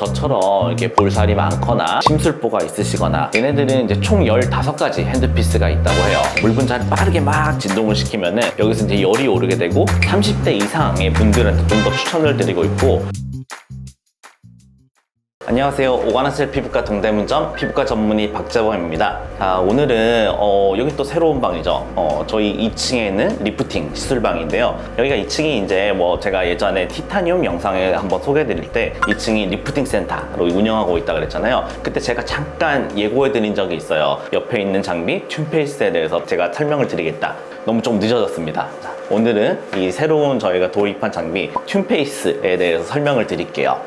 저처럼 이렇게 볼살이 많거나 심술보가 있으시거나 얘네들은 이제 총 15가지 핸드피스가 있다고 해요. 물 분자를 빠르게 막 진동을 시키면은 여기서 이제 열이 오르게 되고 30대 이상의 분들한테 좀 더 추천을 드리고 있고. 안녕하세요. 오가나셀 피부과 동대문점 피부과 전문의 박재범입니다. 자, 오늘은 여기 또 새로운 방이죠. 저희 2층에 있는 리프팅 시술방인데요. 여기가 2층이 이제 제가 예전에 티타늄 영상에 한번 소개해드릴 때 2층이 리프팅 센터로 운영하고 있다 그랬잖아요. 그때 제가 잠깐 예고해드린 적이 있어요. 옆에 있는 장비 튠페이스에 대해서 제가 설명을 드리겠다. 너무 좀 늦어졌습니다. 자, 오늘은 이 새로운 저희가 도입한 장비 튠페이스에 대해서 설명을 드릴게요.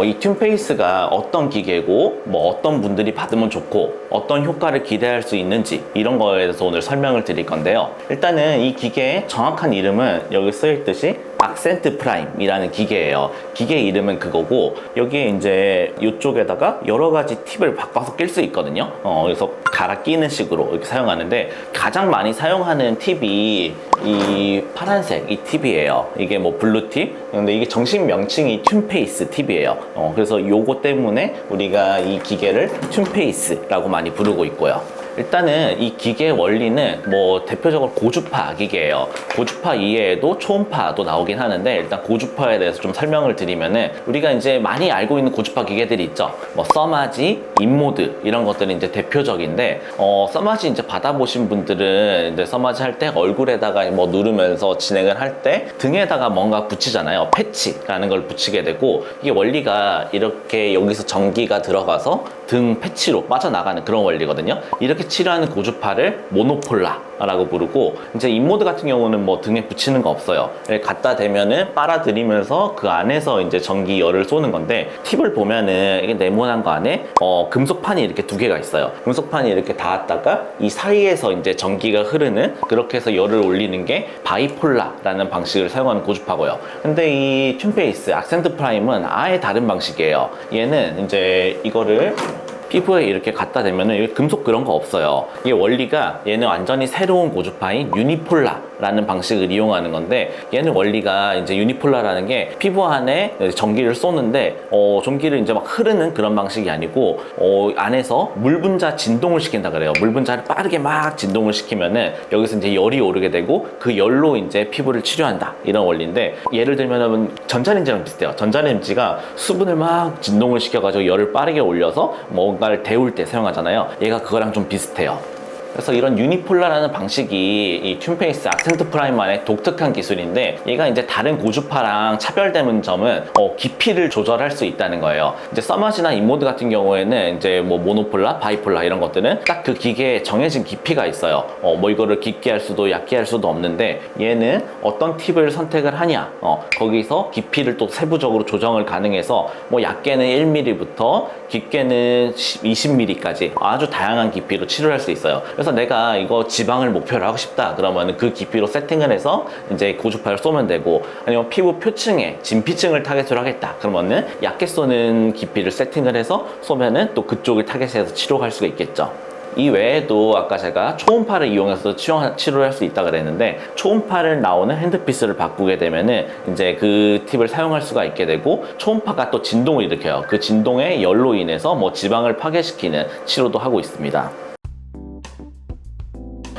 이 튠페이스가 어떤 기계고 어떤 분들이 받으면 좋고 어떤 효과를 기대할 수 있는지 이런 거에 대해서 오늘 설명을 드릴 건데요. 일단은 이 기계의 정확한 이름은 여기 쓰여있듯이 악센트 프라임이라는 기계예요. 기계 이름은 그거고 여기에 이제 이쪽에다가 여러 가지 팁을 바꿔서 낄 수 있거든요. 그래서 갈아 끼는 식으로 이렇게 사용하는데 가장 많이 사용하는 팁이 이 파란색 이 팁이에요. 이게 블루 팁. 근데 이게 정식 명칭이 튠페이스 팁이에요. 그래서 요거 때문에 우리가 이 기계를 튠페이스라고 많이 부르고 있고요. 일단은 이 기계의 원리는 대표적으로 고주파 기계예요. 고주파 이외에도 초음파도 나오긴 하는데 일단 고주파에 대해서 좀 설명을 드리면은 우리가 이제 많이 알고 있는 고주파 기계들이 있죠. 써마지, 인모드 이런 것들이 이제 대표적인데 써마지 이제 받아보신 분들은 이제 써마지 할 때 얼굴에다가 누르면서 진행을 할 때 등에다가 뭔가 붙이잖아요. 패치라는 걸 붙이게 되고 이게 원리가 이렇게 여기서 전기가 들어가서 등 패치로 빠져나가는 그런 원리거든요. 이렇게 치료하는 고주파를 모노폴라라고 부르고 이제 인모드 같은 경우는 등에 붙이는 거 없어요. 갖다 대면은 빨아들이면서 그 안에서 이제 전기 열을 쏘는 건데 팁을 보면은 이게 네모난 거 안에 금속판이 이렇게 두 개가 있어요. 금속판이 이렇게 닿았다가 이 사이에서 이제 전기가 흐르는 그렇게 해서 열을 올리는 게 바이폴라라는 방식을 사용하는 고주파고요. 근데 이 튠페이스 악센트 프라임은 아예 다른 방식이에요. 얘는 이제 이거를 피부에 이렇게 갖다 대면은 금속 그런 거 없어요. 이게 원리가 얘는 완전히 새로운 고주파인 유니폴라라는 방식을 이용하는 건데 얘는 원리가 이제 유니폴라라는 게 피부 안에 전기를 쏘는데 전기를 이제 막 흐르는 그런 방식이 아니고 안에서 물 분자 진동을 시킨다 그래요. 물 분자를 빠르게 막 진동을 시키면은 여기서 이제 열이 오르게 되고 그 열로 이제 피부를 치료한다 이런 원리인데 예를 들면은 전자레인지랑 비슷해요. 전자레인지가 수분을 막 진동을 시켜가지고 열을 빠르게 올려서 뭔가를 데울 때 사용하잖아요. 얘가 그거랑 좀 비슷해요. 그래서 이런 유니폴라라는 방식이 이 튠페이스 악센트 프라임만의 독특한 기술인데 얘가 이제 다른 고주파랑 차별되는 점은 깊이를 조절할 수 있다는 거예요. 이제 써마지나 인모드 같은 경우에는 이제 모노폴라, 바이폴라 이런 것들은 딱 그 기계에 정해진 깊이가 있어요. 이거를 깊게 할 수도 얕게 할 수도 없는데 얘는 어떤 팁을 선택을 하냐 거기서 깊이를 또 세부적으로 조정을 가능해서 얕게는 1mm부터 깊게는 20mm까지 아주 다양한 깊이로 치료할 수 있어요. 그래서 내가 이거 지방을 목표로 하고 싶다 그러면 그 깊이로 세팅을 해서 이제 고주파를 쏘면 되고 아니면 피부 표층에 진피층을 타겟으로 하겠다 그러면은 얕게 쏘는 깊이를 세팅을 해서 쏘면은 또 그쪽을 타겟해서 치료할 수가 있겠죠. 이 외에도 아까 제가 초음파를 이용해서 치료를 할 수 있다 그랬는데 초음파를 나오는 핸드피스를 바꾸게 되면은 이제 그 팁을 사용할 수가 있게 되고 초음파가 또 진동을 일으켜요. 그 진동의 열로 인해서 지방을 파괴시키는 치료도 하고 있습니다.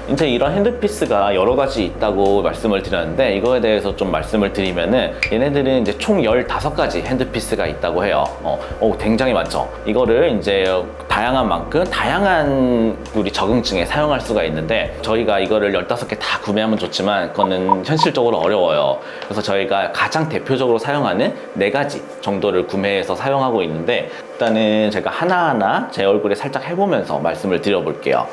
이제 이런 핸드피스가 여러 가지 있다고 말씀을 드렸는데 이거에 대해서 좀 말씀을 드리면은 얘네들은 이제 총 15가지 핸드피스가 있다고 해요. 굉장히 많죠. 이거를 이제 다양한 만큼 다양한 우리 적응증에 사용할 수가 있는데 저희가 이거를 15개 다 구매하면 좋지만 그거는 현실적으로 어려워요. 그래서 저희가 가장 대표적으로 사용하는 4가지 정도를 구매해서 사용하고 있는데 일단은 제가 하나하나 제 얼굴에 살짝 해보면서 말씀을 드려볼게요.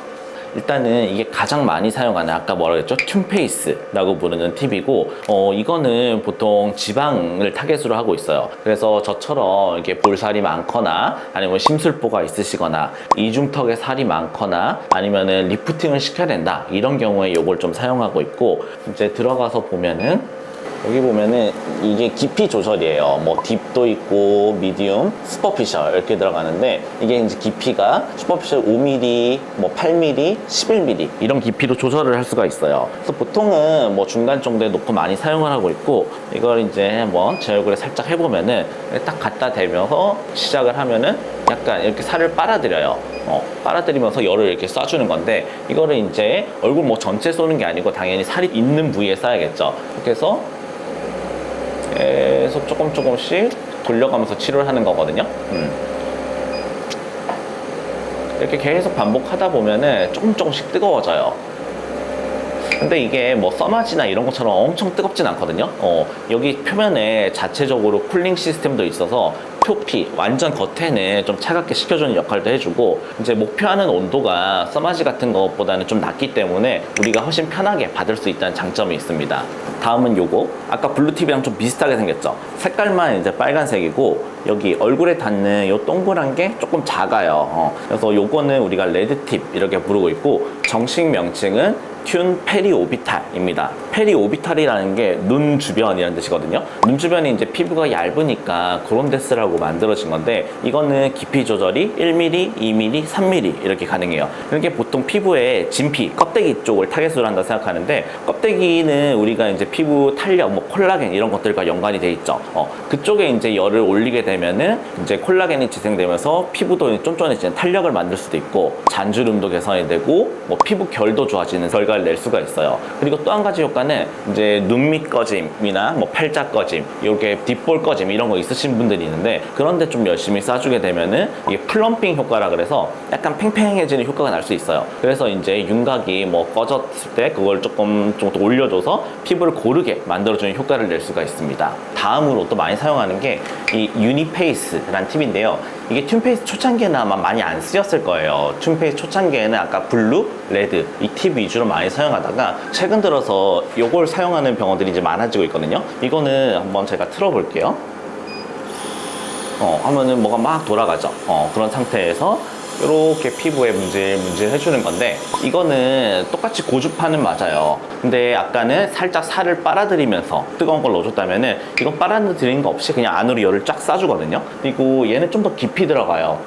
일단은 이게 가장 많이 사용하는 아까 뭐라고 했죠? 튠페이스라고 부르는 팁이고 이거는 보통 지방을 타겟으로 하고 있어요. 그래서 저처럼 이렇게 볼살이 많거나 아니면 심술보가 있으시거나 이중턱에 살이 많거나 아니면은 리프팅을 시켜야 된다 이런 경우에 이걸 좀 사용하고 있고 이제 들어가서 보면은 여기 보면은 이게 깊이 조절이에요. 뭐 딥도 있고 미디움, 슈퍼피셜 이렇게 들어가는데 이게 이제 깊이가 슈퍼피셜 5mm, 뭐 8mm, 11mm 이런 깊이로 조절을 할 수가 있어요. 그래서 보통은 뭐 중간 정도에 놓고 많이 사용을 하고 있고 이걸 이제 뭐 제 얼굴에 살짝 해보면은 딱 갖다 대면서 시작을 하면은 약간 이렇게 살을 빨아들여요. 빨아들이면서 열을 이렇게 쏴주는 건데 이거를 이제 얼굴 뭐 전체 쏘는 게 아니고 당연히 살이 있는 부위에 쏴야겠죠. 이렇게 해서 계속 조금씩 돌려가면서 치료를 하는 거거든요. 이렇게 계속 반복하다 보면은 조금씩 뜨거워져요. 근데 이게 뭐 써마지나 이런 것처럼 엄청 뜨겁진 않거든요. 여기 표면에 자체적으로 쿨링 시스템도 있어서 표피 완전 겉에는 좀 차갑게 식혀주는 역할도 해주고 이제 목표하는 온도가 써마지 같은 것보다는 좀 낮기 때문에 우리가 훨씬 편하게 받을 수 있다는 장점이 있습니다. 다음은 요거 아까 블루팁이랑 좀 비슷하게 생겼죠. 색깔만 이제 빨간색이고 여기 얼굴에 닿는 요 동그란 게 조금 작아요. 그래서 요거는 우리가 레드팁 이렇게 부르고 있고 정식 명칭은 튠 페리오비탈입니다. 페리오비탈이라는 게 눈 주변이라는 뜻이거든요. 눈 주변이 이제 피부가 얇으니까 그런 데 쓰라고 만들어진 건데 이거는 깊이 조절이 1mm, 2mm, 3mm 이렇게 가능해요. 이게 보통 피부에 진피, 껍데기 쪽을 타겟으로 한다 생각하는데 껍데기는 우리가 이제 피부 탄력, 뭐 콜라겐 이런 것들과 연관이 돼 있죠. 그쪽에 이제 열을 올리게 되면은 이제 콜라겐이 재생되면서 피부도 쫀쫀해지는 탄력을 만들 수도 있고 잔주름도 개선이 되고 뭐 피부 결도 좋아지는 결과를 낼 수가 있어요. 그리고 또 한 가지 효과는 이제 눈밑 꺼짐이나 뭐 팔자 꺼짐, 이렇게 뒷볼 꺼짐 이런 거 있으신 분들이 있는데 그런데 좀 열심히 쏴주게 되면은 이게 플럼핑 효과라 그래서 약간 팽팽해지는 효과가 날 수 있어요. 그래서 이제 윤곽이 뭐 꺼졌을 때 그걸 조금 올려줘서 피부를 고르게 만들어주는 효과를 낼 수가 있습니다. 다음으로 또 많이 사용하는 게 이 유니페이스라는 팁인데요. 이게 튠페이스 초창기에는 아마 많이 안 쓰였을 거예요. 튠페이스 초창기에는 아까 블루, 레드 이 팁 위주로 많이 사용하다가 최근 들어서 이걸 사용하는 병원들이 이제 많아지고 있거든요. 이거는 한번 제가 틀어볼게요. 하면은 뭐가 막 돌아가죠. 그런 상태에서 이렇게 피부에 문질 해주는 건데 이거는 똑같이 고주파는 맞아요. 근데 아까는 살짝 살을 빨아들이면서 뜨거운 걸 넣어줬다면은 이건 빨아들이는 거 없이 그냥 안으로 열을 쫙 쏴주거든요. 그리고 얘는 좀 더 깊이 들어가요.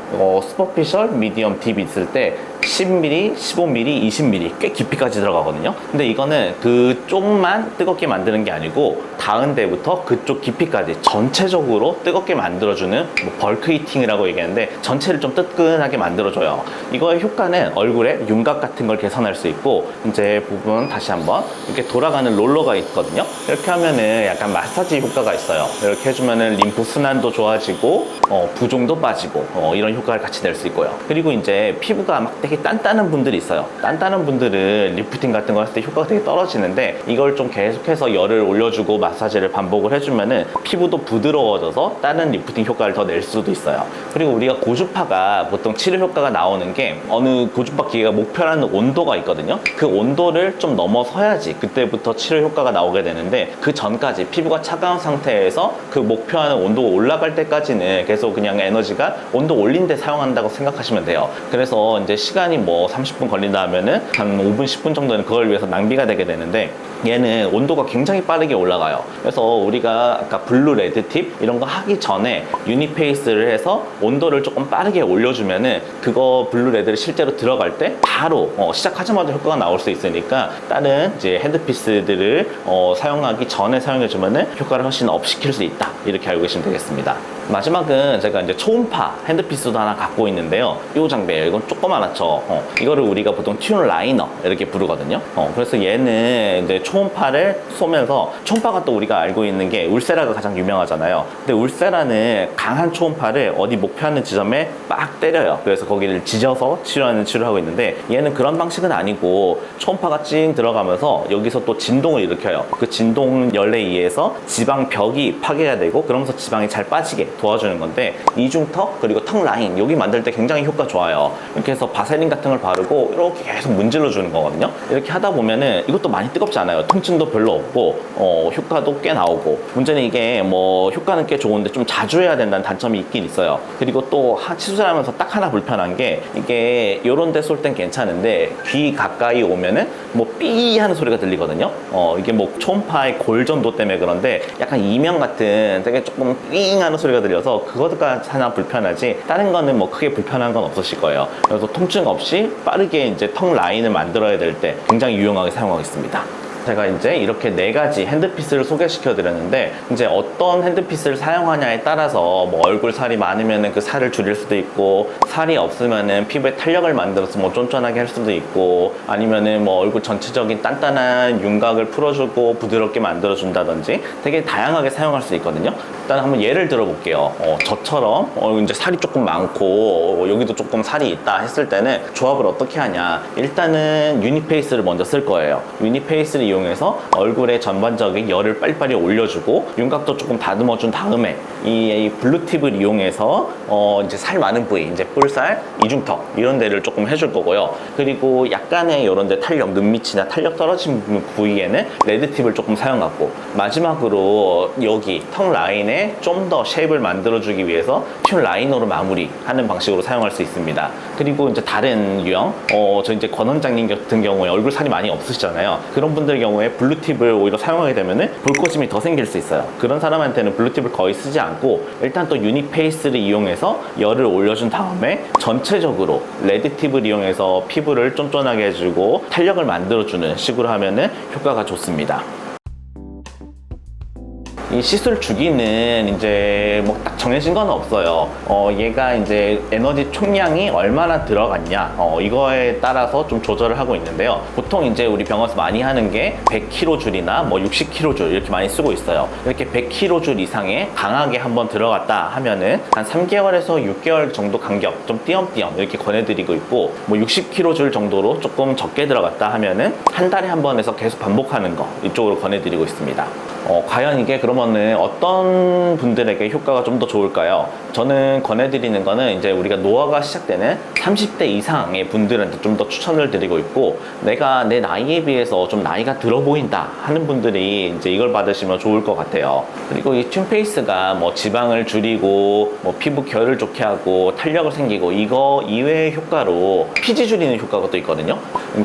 슈퍼피셜, 미디엄, 딥 있을 때 10mm, 15mm, 20mm 꽤 깊이까지 들어가거든요. 근데 이거는 그쪽만 뜨겁게 만드는 게 아니고 닿은 데부터 그쪽 깊이까지 전체적으로 뜨겁게 만들어주는 뭐 벌크 히팅이라고 얘기하는데 전체를 좀 뜨끈하게 만들어줘요. 이거의 효과는 얼굴에 윤곽 같은 걸 개선할 수 있고 이제 부분 다시 한번 이렇게 돌아가는 롤러가 있거든요. 이렇게 하면은 약간 마사지 효과가 있어요. 이렇게 해주면은 림프 순환도 좋아지고 부종도 빠지고 이런 효과를 같이 낼 수 있고요. 그리고 이제 피부가 막 되게 단단한 분들이 있어요. 단단한 분들은 리프팅 같은 거 할 때 효과가 되게 떨어지는데 이걸 좀 계속해서 열을 올려주고 마사지를 반복을 해주면은 피부도 부드러워져서 다른 리프팅 효과를 더 낼 수도 있어요. 그리고 우리가 고주파가 보통 치료 효과가 나오는 게 어느 고주파 기계가 목표라는 온도가 있거든요. 그 온도를 좀 넘어서야지 그때부터 치료 효과가 나오게 되는데 그 전까지 피부가 차가운 상태에서 그 목표하는 온도가 올라갈 때까지는 계속 그냥 에너지가 온도 올린 데 사용한다고 생각하시면 돼요. 그래서 이제 시간이 뭐 30분 걸린다 하면은 한 5분, 10분 정도는 그걸 위해서 낭비가 되게 되는데 얘는 온도가 굉장히 빠르게 올라가요. 그래서 우리가 아까 블루, 레드 팁 이런 거 하기 전에 유니페이스를 해서 온도를 조금 빠르게 올려주면은 그거 블루, 레드를 실제로 들어갈 때 바로 시작하자마자 효과가 나올 수 있으니까 다른 이제 헤드피스들을 사용하기 전에 사용해주면은 효과를 훨씬 업시킬 수 있다. 이렇게 알고 계시면 되겠습니다. 마지막은 제가 이제 초음파 핸드피스도 하나 갖고 있는데요. 이 장비예요. 이건 조그만하죠. 이거를 우리가 보통 튠 라이너 이렇게 부르거든요. 그래서 얘는 이제 초음파를 쏘면서 초음파가 또 우리가 알고 있는 게 울세라가 가장 유명하잖아요. 근데 울세라는 강한 초음파를 어디 목표하는 지점에 막 때려요. 그래서 거기를 지져서 치료하는 치료를 하고 있는데 얘는 그런 방식은 아니고 초음파가 찡 들어가면서 여기서 또 진동을 일으켜요. 그 진동 열에 의해서 지방벽이 파괴가 되고 그러면서 지방이 잘 빠지게 도와주는 건데 이중턱 그리고 턱 라인 여기 만들 때 굉장히 효과 좋아요. 이렇게 해서 바세린 같은 걸 바르고 이렇게 계속 문질러 주는 거거든요. 이렇게 하다 보면은 이것도 많이 뜨겁지 않아요. 좋아요. 통증도 별로 없고 효과도 꽤 나오고. 문제는 이게 뭐 효과는 꽤 좋은데 좀 자주 해야 된다는 단점이 있긴 있어요. 그리고 또 시술하면서 딱 하나 불편한 게 이게 요런 데 쏠 땐 괜찮은데 귀 가까이 오면은 뭐 삐 하는 소리가 들리거든요. 이게 뭐 초음파의 골전도 때문에 그런데 약간 이명 같은 되게 조금 삥 하는 소리가 들려서 그것가 하나 불편하지 다른 거는 뭐 크게 불편한 건 없으실 거예요. 그래서 통증 없이 빠르게 이제 턱 라인을 만들어야 될 때 굉장히 유용하게 사용하겠습니다. 제가 이제 이렇게 4가지 핸드피스를 소개시켜 드렸는데 이제 어떤 핸드피스를 사용하냐에 따라서 뭐 얼굴 살이 많으면은 그 살을 줄일 수도 있고 살이 없으면은 피부에 탄력을 만들어서 뭐 쫀쫀하게 할 수도 있고 아니면은 뭐 얼굴 전체적인 단단한 윤곽을 풀어주고 부드럽게 만들어 준다든지 되게 다양하게 사용할 수 있거든요. 일단 한번 예를 들어 볼게요. 저처럼 이제 살이 조금 많고 여기도 조금 살이 있다 했을 때는 조합을 어떻게 하냐. 일단은 유니페이스를 먼저 쓸 거예요. 유니페이스를 이용해서 얼굴에 전반적인 열을 빨리빨리 올려주고 윤곽도 조금 다듬어 준 다음에 이 블루팁을 이용해서 이제 살 많은 부위, 이제 볼살, 이중턱 이런 데를 조금 해줄 거고요. 그리고 약간의 이런 데 탄력, 눈밑이나 탄력 떨어진 부위에는 레드팁을 조금 사용하고 마지막으로 여기 턱 라인에 좀 더 쉐입을 만들어주기 위해서 튠 라이너로 마무리하는 방식으로 사용할 수 있습니다. 그리고 이제 다른 유형, 저 이제 권 원장님 같은 경우에 얼굴 살이 많이 없으시잖아요. 그런 분들 경우에 블루팁을 오히려 사용하게 되면은 볼거짐이 더 생길 수 있어요. 그런 사람한테는 블루팁을 거의 쓰지 않고 일단 또 유니페이스를 이용해서 열을 올려준 다음에 전체적으로 레드팁을 이용해서 피부를 쫀쫀하게 해주고 탄력을 만들어주는 식으로 하면은 효과가 좋습니다. 이 시술 주기는 이제 뭐 딱 정해진 건 없어요. 얘가 이제 에너지 총량이 얼마나 들어갔냐 이거에 따라서 좀 조절을 하고 있는데요. 보통 이제 우리 병원에서 많이 하는 게 100kg 줄이나 뭐 60kg 줄 이렇게 많이 쓰고 있어요. 이렇게 100kg 줄 이상에 강하게 한번 들어갔다 하면은 한 3개월에서 6개월 정도 간격 좀 띄엄띄엄 이렇게 권해드리고 있고 뭐 60kg 줄 정도로 조금 적게 들어갔다 하면은 한 달에 한 번에서 계속 반복하는 거 이쪽으로 권해드리고 있습니다. 과연 이게 그러면은 어떤 분들에게 효과가 좀 더 좋을까요? 저는 권해드리는 거는 이제 우리가 노화가 시작되는 30대 이상의 분들한테 좀 더 추천을 드리고 있고 내가 내 나이에 비해서 좀 나이가 들어 보인다 하는 분들이 이제 이걸 받으시면 좋을 것 같아요. 그리고 이 튠페이스가 뭐 지방을 줄이고 뭐 피부 결을 좋게 하고 탄력을 생기고 이거 이외의 효과로 피지 줄이는 효과가 또 있거든요.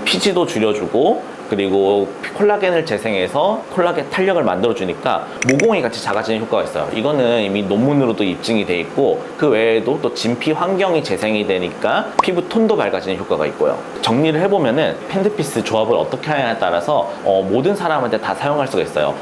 피지도 줄여주고 그리고 콜라겐을 재생해서 콜라겐 탄력을 만들어주니까 모공이 같이 작아지는 효과가 있어요. 이거는 이미 논문으로도 입증이 돼 있고 그 외에도 또 진피 환경이 재생이 되니까 피부 톤도 밝아지는 효과가 있고요. 정리를 해보면은 핸드피스 조합을 어떻게 하냐에 따라서 모든 사람한테 다 사용할 수가 있어요.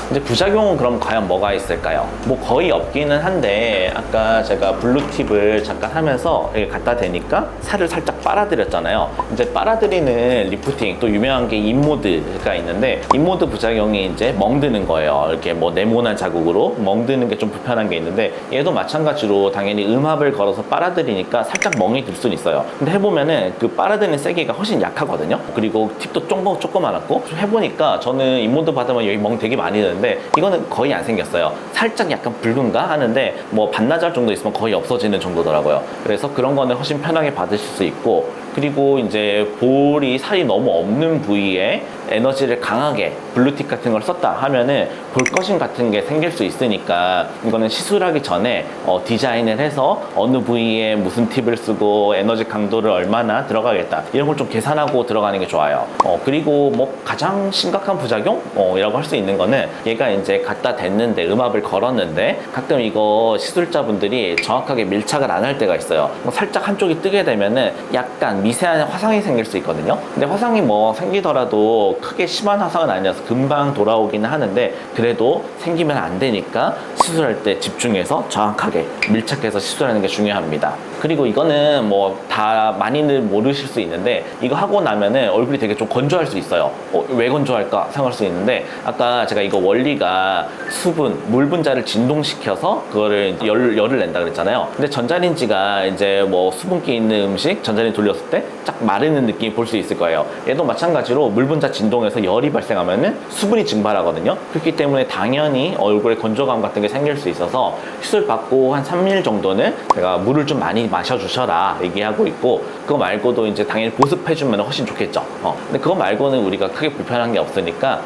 이제 부작용은 그럼 과연 뭐가 있을까요? 뭐 거의 없기는 한데 아까 제가 블루팁을 잠깐 하면서 이렇게 갖다 대니까 살을 살짝 빨아들였잖아요. 이제 빨아들이는 리프팅 또 유명한 게 인모드가 있는데 인모드 부작용이 이제 멍드는 거예요. 이렇게 뭐 네모난 자국으로 멍드는 게 좀 불편한 게 있는데 얘도 마찬가지로 당연히 음압을 걸어서 빨아들이니까 살짝 멍이 들 수는 있어요. 근데 해보면은 그 빨아들이는 세기가 훨씬 약하거든요. 그리고 팁도 조그맣고 해보니까 저는 인모드 받으면 여기 멍 되게 많이 드는데 이거는 거의 안 생겼어요. 살짝 약간 붉은가 하는데 뭐 반나절 정도 있으면 거의 없어지는 정도더라고요. 그래서 그런 거는 훨씬 편하게 받으실 수 있고 그리고 이제 볼이 살이 너무 없는 부위에 에너지를 강하게 블루팁 같은 걸 썼다 하면은 볼거심 같은 게 생길 수 있으니까 이거는 시술하기 전에 디자인을 해서 어느 부위에 무슨 팁을 쓰고 에너지 강도를 얼마나 들어가겠다 이런 걸 좀 계산하고 들어가는 게 좋아요. 그리고 뭐 가장 심각한 부작용이라고 할 수 있는 거는 얘가 이제 갖다 댔는데 음압을 걸었는데 가끔 이거 시술자분들이 정확하게 밀착을 안 할 때가 있어요. 살짝 한쪽이 뜨게 되면은 약간 미세한 화상이 생길 수 있거든요. 근데 화상이 뭐 생기더라도 크게 심한 화상은 아니라서 금방 돌아오기는 하는데 그래도 생기면 안 되니까 시술할 때 집중해서 정확하게 밀착해서 시술하는 게 중요합니다. 그리고 이거는 뭐 다 많이는 모르실 수 있는데 이거 하고 나면은 얼굴이 되게 좀 건조할 수 있어요. 왜 건조할까 생각할 수 있는데 아까 제가 이거 원리가 수분, 물 분자를 진동시켜서 그거를 열을 낸다 그랬잖아요. 근데 전자레인지가 이제 뭐 수분기 있는 음식 전자레인지 돌렸을 눌렀을 때 쫙 마르는 느낌이 볼 수 있을 거예요. 얘도 마찬가지로 물 분자 진동에서 열이 발생하면은 수분이 증발하거든요. 그렇기 때문에 당연히 얼굴에 건조감 같은 게 생길 수 있어서 시술 받고 한 3일 정도는 제가 물을 좀 많이 마셔주셔라 얘기하고 있고, 그거 말고도 이제 당연히 보습해주면 훨씬 좋겠죠. 근데 그거 말고는 우리가 크게 불편한 게 없으니까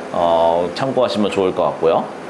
참고하시면 좋을 것 같고요.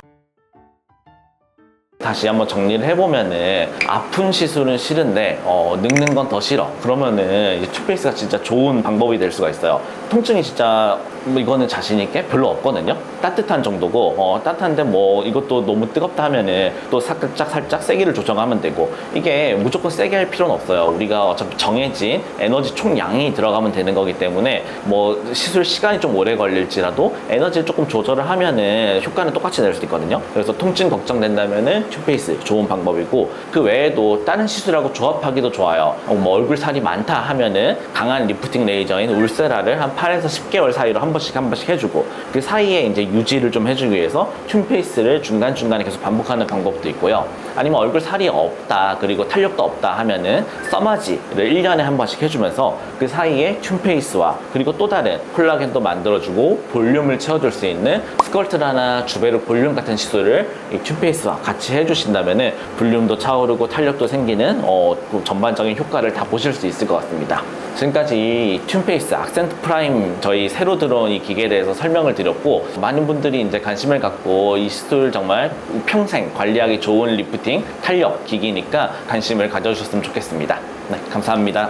다시 한번 정리를 해보면은, 아픈 시술은 싫은데 늙는 건 더 싫어. 그러면은 이제 투페이스가 진짜 좋은 방법이 될 수가 있어요. 통증이 진짜 이거는 자신 있게 별로 없거든요. 따뜻한 정도고, 따뜻한데 뭐 이것도 너무 뜨겁다 하면은 또 살짝 세기를 조정하면 되고, 이게 무조건 세게 할 필요는 없어요. 우리가 어차피 정해진 에너지 총량이 들어가면 되는 거기 때문에 뭐 시술 시간이 좀 오래 걸릴지라도 에너지를 조금 조절을 하면은 효과는 똑같이 낼 수 있거든요. 그래서 통증 걱정된다면은 투페이스 좋은 방법이고, 그 외에도 다른 시술하고 조합하기도 좋아요. 뭐 얼굴 살이 많다 하면은 강한 리프팅 레이저인 울세라를 한 8에서 10개월 사이로 한 번씩 해주고, 그 사이에 이제 유지를 좀 해주기 위해서 튠페이스를 중간중간에 계속 반복하는 방법도 있고요. 아니면 얼굴 살이 없다, 그리고 탄력도 없다 하면은 써마지를 1년에 한 번씩 해주면서 그 사이에 튠페이스와 그리고 또 다른 콜라겐도 만들어주고 볼륨을 채워줄 수 있는 스컬트라나 주베르 볼륨 같은 시술을 이 튠페이스와 같이 해주신다면은 볼륨도 차오르고 탄력도 생기는 전반적인 효과를 다 보실 수 있을 것 같습니다. 지금까지 이 튠페이스 악센트 프라임 저희 새로 들어온 이 기계에 대해서 설명을 드렸고, 많은 분들이 이제 관심을 갖고 이 시술 정말 평생 관리하기 좋은 리프팅 탄력 기기니까 관심을 가져주셨으면 좋겠습니다. 네, 감사합니다.